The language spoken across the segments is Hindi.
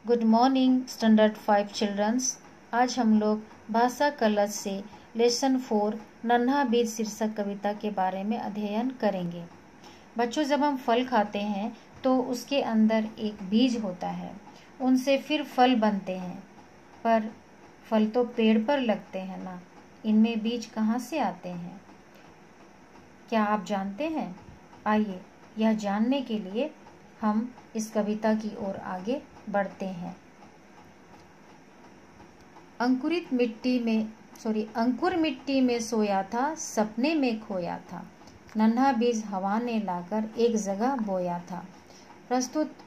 Good morning standard 5 children's. आज हम लोग भाषा कलश से लेसन 4 नन्हा बीज शीर्षक कविता के बारे में अध्ययन करेंगे। बच्चों, जब हम फल खाते हैं तो उसके अंदर एक बीज होता है, उनसे फिर फल बनते हैं। पर फल तो पेड़ पर लगते हैं ना, इनमें बीज कहाँ से आते हैं? क्या आप जानते हैं? आइए यह जानने के लिए हम इस कविता की ओर आगे बढ़ते हैं। अंकुर मिट्टी में सोया था, सपने में खोया था, नन्हा बीज हवा ने लाकर एक जगह बोया था। प्रस्तुत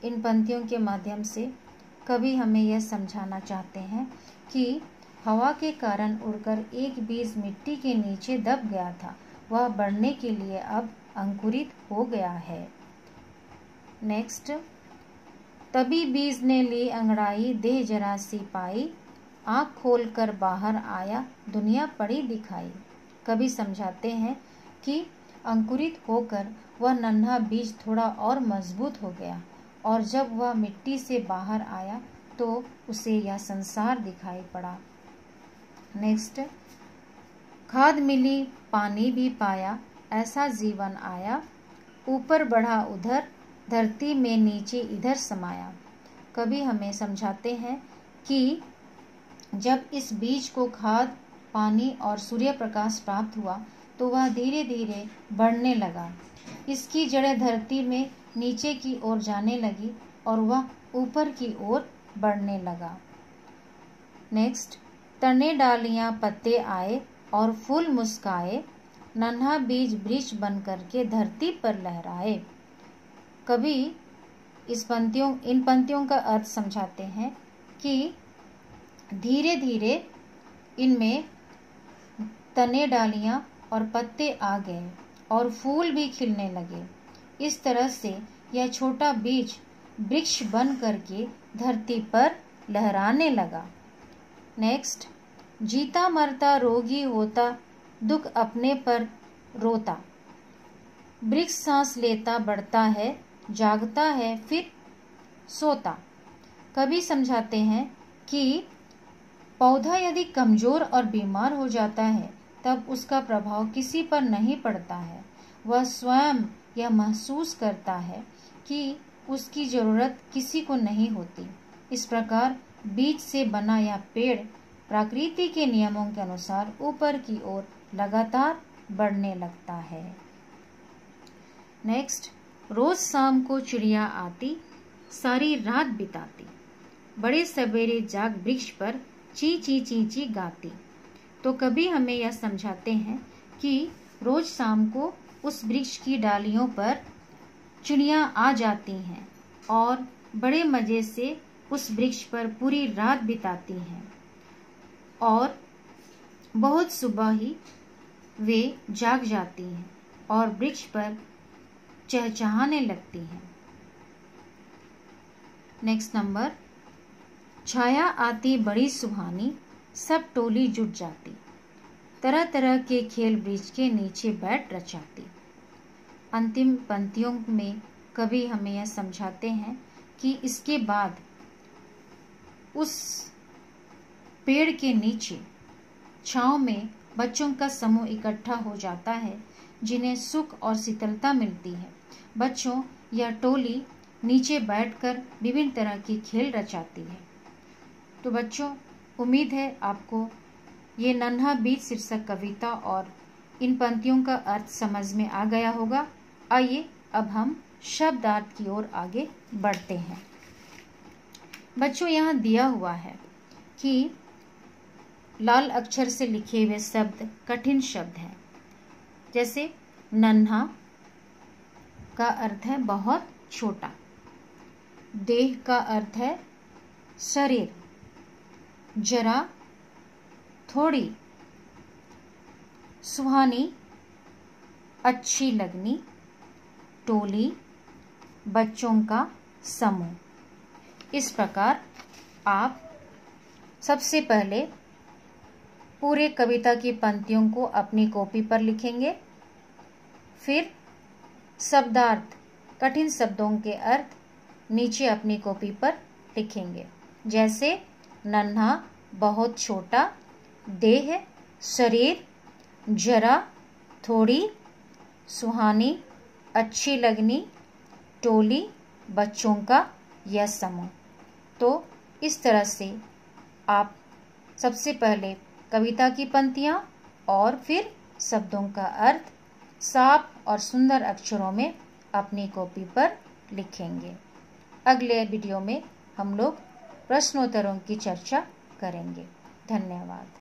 इन पंक्तियों के माध्यम से कवि हमें यह समझाना चाहते हैं कि हवा के कारण उड़कर एक बीज मिट्टी के नीचे दब गया था, वह बढ़ने के लिए अब अंकुरित हो गया है। नेक्स्ट, तभी बीज ने ली अंगड़ाई, देह जरा सी पाई, आँख खोल कर बाहर आया, दुनिया पड़ी दिखाई। कवि समझाते हैं कि अंकुरित होकर वह नन्हा बीज थोड़ा और मजबूत हो गया और जब वह मिट्टी से बाहर आया तो उसे यह संसार दिखाई पड़ा। नेक्स्ट, खाद मिली पानी भी पाया, ऐसा जीवन आया, ऊपर बढ़ा उधर, धरती में नीचे इधर समाया। कवि हमें समझाते हैं कि जब इस बीज को खाद, पानी और सूर्य प्रकाश प्राप्त हुआ तो वह धीरे धीरे बढ़ने लगा। इसकी जड़ें धरती में नीचे की ओर जाने लगी और वह ऊपर की ओर बढ़ने लगा। नेक्स्ट, तने डालियां पत्ते आए और फूल मुस्काए, नन्हा बीज वृक्ष बन करके धरती पर लहराए। कवि इन पंक्तियों का अर्थ समझाते हैं कि धीरे धीरे इनमें तने, डालियां और पत्ते आ गए और फूल भी खिलने लगे। इस तरह से यह छोटा बीज वृक्ष बन करके धरती पर लहराने लगा। नेक्स्ट, जीता मरता रोगी होता, दुख अपने पर रोता, वृक्ष सांस लेता बढ़ता है, जागता है फिर सोता। कवि समझाते हैं कि पौधा यदि कमजोर और बीमार हो जाता है तब उसका प्रभाव किसी पर नहीं पड़ता है। वह स्वयं यह महसूस करता है कि उसकी जरूरत किसी को नहीं होती। इस प्रकार बीज से बना यह पेड़ प्रकृति के नियमों के अनुसार ऊपर की ओर लगातार बढ़ने लगता है। नेक्स्ट, रोज शाम को चिड़िया आती, सारी रात बिताती, बड़े सवेरे जाग वृक्ष पर ची ची ची ची गाती। तो कभी हमें यह समझाते हैं कि रोज शाम को उस वृक्ष की डालियों पर चिड़ियां आ जाती हैं और बड़े मजे से उस वृक्ष पर पूरी रात बिताती हैं और बहुत सुबह ही वे जाग जाती हैं और वृक्ष पर चहचहाने लगती हैं। नेक्स्ट नंबर, छाया आती बड़ी सुहानी, सब टोली जुट जाती, तरह तरह के खेल वृक्ष के नीचे बैठ रचाती। अंतिम पंक्तियों में कवि हमें यह समझाते हैं कि इसके बाद उस पेड़ के नीचे छांव में बच्चों का समूह इकट्ठा हो जाता है जिन्हें सुख और शीतलता मिलती है। बच्चों, यह टोली नीचे बैठकर विभिन्न तरह की खेल रचाती है। तो बच्चों, उम्मीद है आपको ये नन्हा बीज शीर्षक कविता और इन पंक्तियों का अर्थ समझ में आ गया होगा। आइए अब हम शब्दार्थ की ओर आगे बढ़ते हैं। बच्चों, यहाँ दिया हुआ है कि लाल अक्षर से लिखे हुए शब्द कठिन शब्द हैं। जैसे नन्हा का अर्थ है बहुत छोटा, देह का अर्थ है शरीर, जरा थोड़ी, सुहानी अच्छी लगनी, टोली बच्चों का समूह। इस प्रकार आप सबसे पहले पूरे कविता की पंक्तियों को अपनी कॉपी पर लिखेंगे, फिर शब्दार्थ कठिन शब्दों के अर्थ नीचे अपनी कॉपी पर लिखेंगे। जैसे नन्हा बहुत छोटा, देह शरीर, जरा थोड़ी, सुहानी अच्छी लगनी, टोली बच्चों का यह समूह। तो इस तरह से आप सबसे पहले कविता की पंक्तियाँ और फिर शब्दों का अर्थ साफ और सुंदर अक्षरों में अपनी कॉपी पर लिखेंगे। अगले वीडियो में हम लोग प्रश्नोत्तरों की चर्चा करेंगे। धन्यवाद।